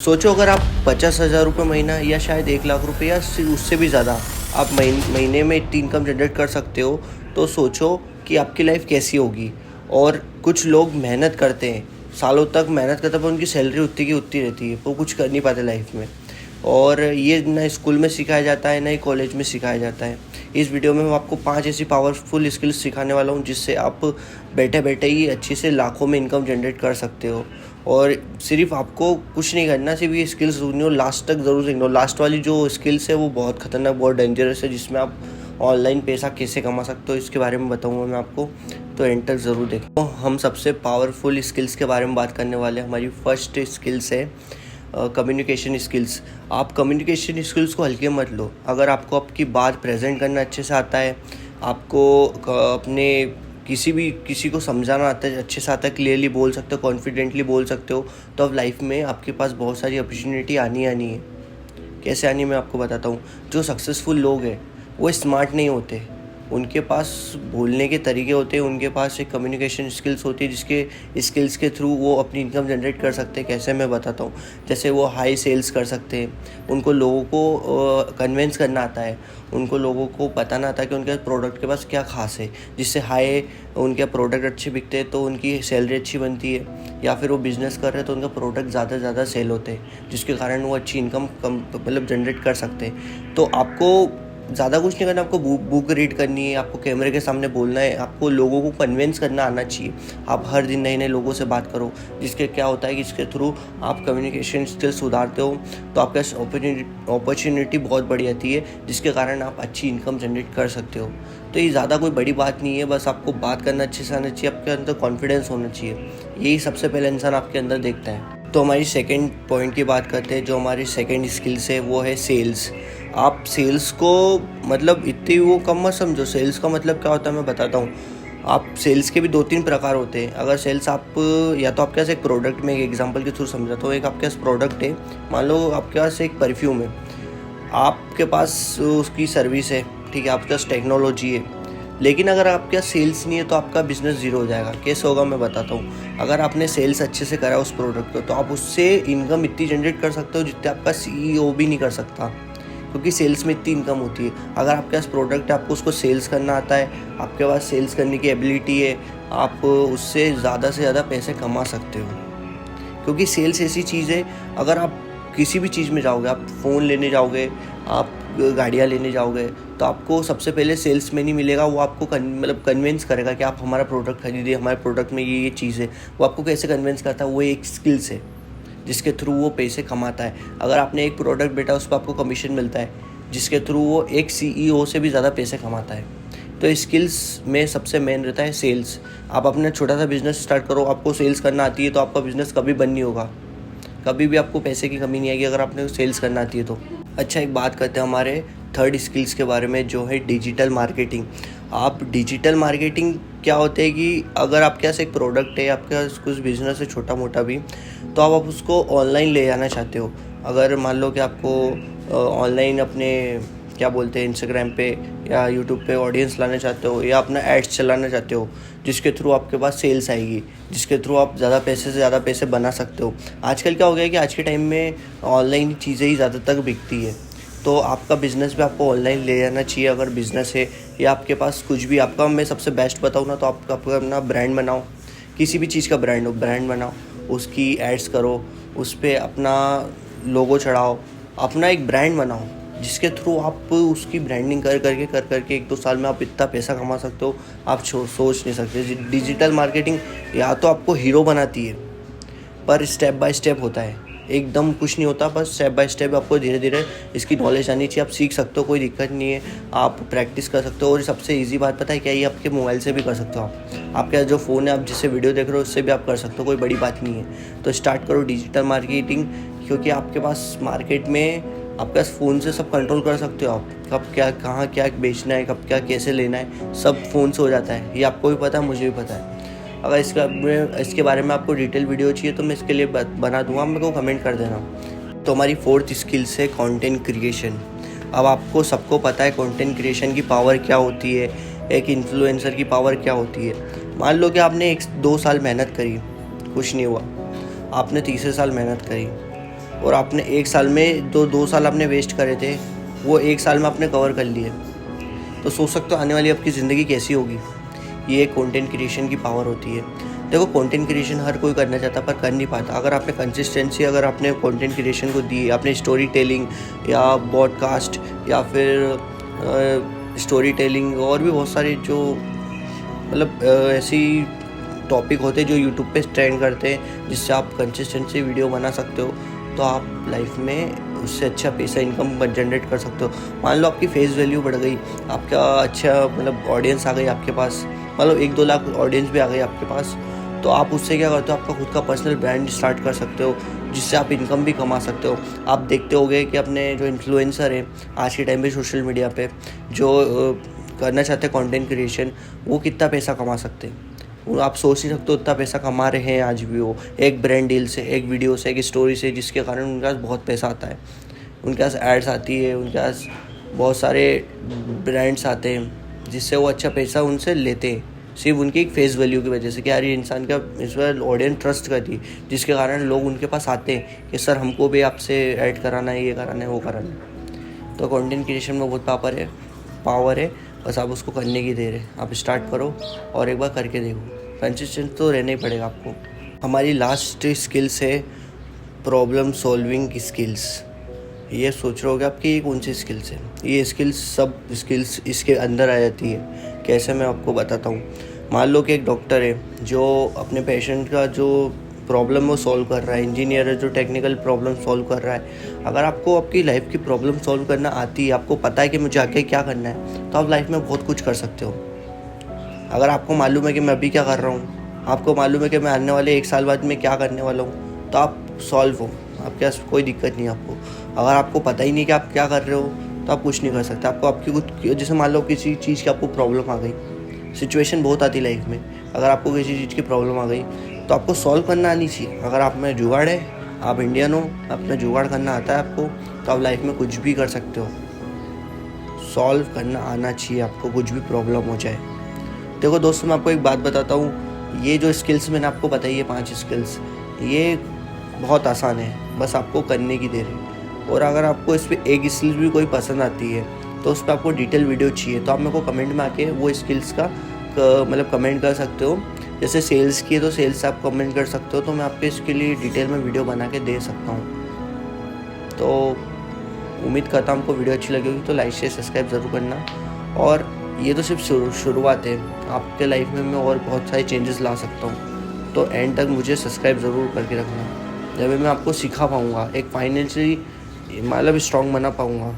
सोचो अगर आप 50,000 रुपये महीना या शायद 1 लाख रुपये या उससे भी ज़्यादा आप महीने में इतनी इनकम जनरेट कर सकते हो, तो सोचो कि आपकी लाइफ कैसी होगी। और कुछ लोग मेहनत करते हैं, सालों तक मेहनत करते हैं, पर उनकी सैलरी उतनी की उतनी रहती है, वो कुछ कर नहीं पाते लाइफ में। और ये ना स्कूल में सिखाया जाता है, ना ही कॉलेज में सिखाया जाता है। इस वीडियो में मैं आपको 5 ऐसी पावरफुल स्किल्स सिखाने वाला हूँ, जिससे आप बैठे बैठे ही अच्छे से लाखों में इनकम जनरेट कर सकते हो। और सिर्फ आपको कुछ नहीं करना, सिर्फ ये स्किल्स सुननी हो, लास्ट तक ज़रूर सीखना हो। लास्ट वाली जो स्किल्स है वो बहुत ख़तरनाक, बहुत डेंजरस है, जिसमें आप ऑनलाइन पैसा कैसे कमा सकते हो इसके बारे में बताऊंगा मैं आपको, तो एंड तक ज़रूर देखें। तो हम सबसे पावरफुल स्किल्स के बारे में बात करने वाले हैं। हमारी फर्स्ट स्किल्स है कम्युनिकेशन स्किल्स। आप कम्युनिकेशन स्किल्स को हल्के मत लो। अगर आपको आपकी बात प्रेजेंट करना अच्छे से आता है, आपको अपने किसी को समझाना आता है, अच्छे से आता है, क्लियरली बोल सकते हो, कॉन्फिडेंटली बोल सकते हो, तो अब लाइफ में आपके पास बहुत सारी अपॉर्चुनिटी आनी है। कैसे आनी मैं आपको बताता हूँ। जो सक्सेसफुल लोग हैं वो स्मार्ट नहीं होते, उनके पास बोलने के तरीके होते हैं, उनके पास एक कम्युनिकेशन स्किल्स होती है, जिसके स्किल्स के थ्रू वो अपनी इनकम जनरेट कर सकते हैं। कैसे मैं बताता हूँ। जैसे वो हाई सेल्स कर सकते हैं, उनको लोगों को कन्विंस करना आता है, उनको लोगों को बताना आता है कि उनके प्रोडक्ट के पास क्या खास है, जिससे उनके प्रोडक्ट अच्छे बिकते हैं तो उनकी सैलरी अच्छी बनती है। या फिर वो बिज़नेस कर रहे हैं तो उनका प्रोडक्ट ज़्यादा से ज़्यादा सेल होते हैं, जिसके कारण वो अच्छी इनकम जनरेट कर सकते हैं। तो आपको ज़्यादा कुछ नहीं करना, आपको बुक रीड करनी है, आपको कैमरे के सामने बोलना है, आपको लोगों को कन्विंस करना आना चाहिए। आप हर दिन नए नए लोगों से बात करो, जिसके क्या होता है कि इसके थ्रू आप कम्युनिकेशन स्किल्स सुधारते हो, तो आपके पास अपॉर्चुनिटी बहुत बड़ी आती है, जिसके कारण आप अच्छी इनकम जनरेट कर सकते हो। तो ये ज़्यादा कोई बड़ी बात नहीं है, बस आपको बात करना अच्छे से आना चाहिए, आपके अंदर कॉन्फिडेंस होना चाहिए। यही सबसे पहले इंसान आपके अंदर देखता है। तो हमारी सेकंड पॉइंट की बात करते हैं। जो हमारी सेकंड स्किल्स है वो है सेल्स। आप सेल्स को इतनी वो कम मत समझो। सेल्स का मतलब क्या होता है मैं बताता हूँ। आप सेल्स के भी 2-3 प्रकार होते हैं। अगर सेल्स आप या तो आपके पास एक प्रोडक्ट में, एक एग्जांपल के थ्रू समझाता हूँ। एक आपके पास प्रोडक्ट है, मान लो आपके पास एक परफ्यूम है, आपके पास उसकी सर्विस है, ठीक है, आपके पास टेक्नोलॉजी है, लेकिन अगर आपके पास सेल्स नहीं है तो आपका बिजनेस ज़ीरो हो जाएगा। कैसे होगा मैं बताता हूँ। अगर आपने सेल्स अच्छे से करा उस प्रोडक्ट को, तो आप उससे इनकम इतनी जनरेट कर सकते हो जितने आपका CEO भी नहीं कर सकता, क्योंकि सेल्स में इतनी इनकम होती है। अगर आपके पास प्रोडक्ट है, आपको उसको सेल्स करना आता है, आपके पास सेल्स करने की एबिलिटी है, आप उससे ज़्यादा से ज़्यादा पैसे कमा सकते हो। क्योंकि सेल्स ऐसी चीज़ है, अगर आप किसी भी चीज़ में जाओगे, आप फ़ोन लेने जाओगे, आप गाड़ियाँ लेने जाओगे, तो आपको सबसे पहले सेल्स में नहीं मिलेगा। वो आपको कन्विंस करेगा कि आप हमारा प्रोडक्ट खरीदिए, हमारे प्रोडक्ट में ये चीज़ है। वो आपको कैसे कन्विंस करता है, वो एक स्किल्स है जिसके थ्रू वो पैसे कमाता है। अगर आपने एक प्रोडक्ट बेटा, उस पर आपको कमीशन मिलता है, जिसके थ्रू वो एक CEO से भी ज़्यादा पैसे कमाता है। तो स्किल्स में सबसे मेन रहता है सेल्स। आप अपना छोटा सा बिजनेस स्टार्ट करो, आपको सेल्स करना आती है तो आपका बिजनेस कभी बंद नहीं होगा, कभी भी आपको पैसे की कमी नहीं आएगी अगर आपने सेल्स करना आती है तो। अच्छा, एक बात करते हैं हमारे थर्ड स्किल्स के बारे में, जो है डिजिटल मार्केटिंग। आप डिजिटल मार्केटिंग क्या होते हैं कि अगर आपके पास एक प्रोडक्ट है, आपके पास कुछ बिजनेस है छोटा मोटा भी, तो आप उसको ऑनलाइन ले जाना चाहते हो। अगर मान लो कि आपको ऑनलाइन अपने क्या बोलते हैं इंस्टाग्राम पे या यूट्यूब पे ऑडियंस लाना चाहते हो, या अपना एड्स चलाना चाहते हो, जिसके थ्रू आपके पास सेल्स आएगी, जिसके थ्रू आप ज़्यादा पैसे से ज़्यादा पैसे बना सकते हो। आजकल क्या हो गया है कि आज के टाइम में ऑनलाइन चीज़ें ही ज़्यादातर बिकती है, तो आपका बिज़नेस भी आपको ऑनलाइन ले जाना चाहिए। अगर बिज़नेस है या आपके पास कुछ भी, आपका मैं सबसे बेस्ट बताऊँ ना, तो आपका अपना ब्रांड बनाओ। किसी भी चीज़ का ब्रांड हो, ब्रांड बनाओ, उसकी एड्स करो, उस पर अपना लोगो चढ़ाओ, अपना एक ब्रांड बनाओ, जिसके थ्रू आप उसकी ब्रांडिंग कर करके 1-2 साल में आप इतना पैसा कमा सकते हो, आप सोच नहीं सकते। डिजिटल मार्केटिंग या तो आपको हीरो बनाती है, पर स्टेप बाय स्टेप होता है, एकदम कुछ नहीं होता, बस स्टेप बाय स्टेप आपको धीरे धीरे इसकी नॉलेज आनी चाहिए। आप सीख सकते हो, कोई दिक्कत नहीं है, आप प्रैक्टिस कर सकते हो। और सबसे ईजी बात पता है क्या, ये आपके मोबाइल से भी कर सकते हो। आपका जो फ़ोन है, आप जिससे वीडियो देख रहे हो, उससे भी आप कर सकते हो, कोई बड़ी बात नहीं है। तो स्टार्ट करो डिजिटल मार्केटिंग, क्योंकि आपके पास मार्केट में आपके पास फ़ोन से सब कंट्रोल कर सकते हो। आप कब क्या, कहाँ क्या बेचना है, कब क्या कैसे लेना है, सब फ़ोन से हो जाता है। ये आपको भी पता है, मुझे भी पता है। अगर इसके बारे में आपको डिटेल वीडियो चाहिए तो मैं इसके लिए बना दूंगा, मेरे को कमेंट कर देना। तो हमारी फोर्थ स्किल्स है कंटेंट क्रिएशन। अब आपको सबको पता है कंटेंट क्रिएशन की पावर क्या होती है, एक इन्फ्लुएंसर की पावर क्या होती है। मान लो कि आपने 1-2 साल मेहनत करी, कुछ नहीं हुआ, आपने तीसरे साल मेहनत करी, और आपने 1 साल में 2 साल आपने वेस्ट करे थे, वो 1 साल में आपने कवर कर लिए। तो सोच सकते हो आने वाली आपकी ज़िंदगी कैसी होगी। ये कंटेंट क्रिएशन की पावर होती है। देखो, कंटेंट क्रिएशन हर कोई करना चाहता पर कर नहीं पाता। अगर आपने कंसिस्टेंसी अगर आपने कंटेंट क्रिएशन को दी, आपने स्टोरी टेलिंग या पॉडकास्ट या फिर स्टोरी टेलिंग और भी बहुत सारे जो मतलब ऐसी टॉपिक होते हैं जो यूट्यूब पे ट्रेंड करते हैं, जिससे आप कंसिस्टेंसी वीडियो बना सकते हो, तो आप लाइफ में उससे अच्छा पैसा इनकम जनरेट कर सकते हो। मान लो आपकी फेस वैल्यू बढ़ गई, आपका अच्छा मतलब ऑडियंस आ गई आपके पास, मान लो 1-2 लाख ऑडियंस भी आ गई आपके पास, तो आप उससे क्या करते हो, आपका खुद का पर्सनल ब्रांड स्टार्ट कर सकते हो, जिससे आप इनकम भी कमा सकते हो। आप देखते होगे कि अपने जो इन्फ्लुएंसर हैं आज के टाइम पे सोशल मीडिया पे जो करना चाहते हैं कंटेंट क्रिएशन, वो कितना पैसा कमा सकते हैं। वो आप सोच नहीं सकते उतना पैसा कमा रहे हैं आज भी। वो एक ब्रांड डील से, एक वीडियो से, एक स्टोरी से, जिसके कारण उनके पास बहुत पैसा आता है, उनके पास एड्स आती है, उनके पास बहुत सारे ब्रांड्स आते हैं, जिससे वो अच्छा पैसा उनसे लेते हैं सिर्फ उनकी एक फेस वैल्यू की वजह से कि यार ये इंसान का इस पर ऑडियंस ट्रस्ट करती है, जिसके कारण लोग उनके पास आते हैं कि सर हमको भी आपसे ऐड कराना है, ये कराना है, वो कराना है। तो कंटेंट क्रिएशन में बहुत पावर है, बस आप उसको करने की देर है। आप स्टार्ट करो और एक बार करके देखो। कंसिस्टेंट तो रहना ही पड़ेगा आपको। हमारी लास्ट स्किल्स है प्रॉब्लम सॉल्विंग स्किल्स। ये सोच रहे होगे आपकी ये कौन सी स्किल्स है। ये स्किल्स सब स्किल्स इसके अंदर आ जाती है। कैसे, मैं आपको बताता हूँ। मान लो कि एक डॉक्टर है जो अपने पेशेंट का जो प्रॉब्लम वो सॉल्व कर रहा है, इंजीनियर है जो टेक्निकल प्रॉब्लम सॉल्व कर रहा है। अगर आपको आपकी लाइफ की प्रॉब्लम सॉल्व करना आती है, आपको पता है कि मुझे आगे क्या करना है, तो आप लाइफ में बहुत कुछ कर सकते हो। अगर आपको मालूम है कि मैं अभी क्या कर रहा हूँ, आपको मालूम है कि मैं आने वाले 1 साल बाद में क्या करने वाला हूँ, तो आप सॉल्व हो, आपके पास कोई दिक्कत नहीं है आपको। अगर आपको पता ही नहीं कि आप क्या कर रहे हो, तो आप कुछ नहीं कर सकते। आपको आपकी कुछ, जैसे मान लो किसी चीज़ की आपको प्रॉब्लम आ गई, सिचुएशन बहुत आती लाइफ में, अगर आपको किसी चीज़ की प्रॉब्लम आ गई तो आपको सॉल्व करना आनी चाहिए। अगर आप में जुगाड़ है, आप इंडियन हो, आप में जुगाड़ करना आता है आपको, तो आप लाइफ में कुछ भी कर सकते हो। सॉल्व करना आना चाहिए आपको, कुछ भी प्रॉब्लम हो जाए। देखो दोस्तों, मैं आपको एक बात बताता हूँ, ये जो स्किल्स मैंने आपको बताई है 5 स्किल्स, ये बहुत आसान है, बस आपको करने की देर है। और अगर आपको इस पर एक स्किल भी कोई पसंद आती है, तो उस पर आपको डिटेल वीडियो चाहिए, तो आप मेरे को कमेंट में आके वो स्किल्स का मतलब कमेंट कर सकते हो। जैसे सेल्स की है तो सेल्स आप कमेंट कर सकते हो, तो मैं आपके इसके लिए डिटेल में वीडियो बना के दे सकता हूँ। तो उम्मीद करता हूँ आपको वीडियो अच्छी लगी होगी, तो लाइक शेयर सब्सक्राइब ज़रूर करना। और ये तो सिर्फ शुरुआत है, आपके लाइफ में मैं और बहुत सारे चेंजेस ला सकता हूँ। तो एंड तक मुझे सब्सक्राइब ज़रूर करके रखना, जब मैं आपको सिखा पाऊँगा, एक फाइनेंशियली मतलब स्ट्रॉन्ग बना पाऊँगा।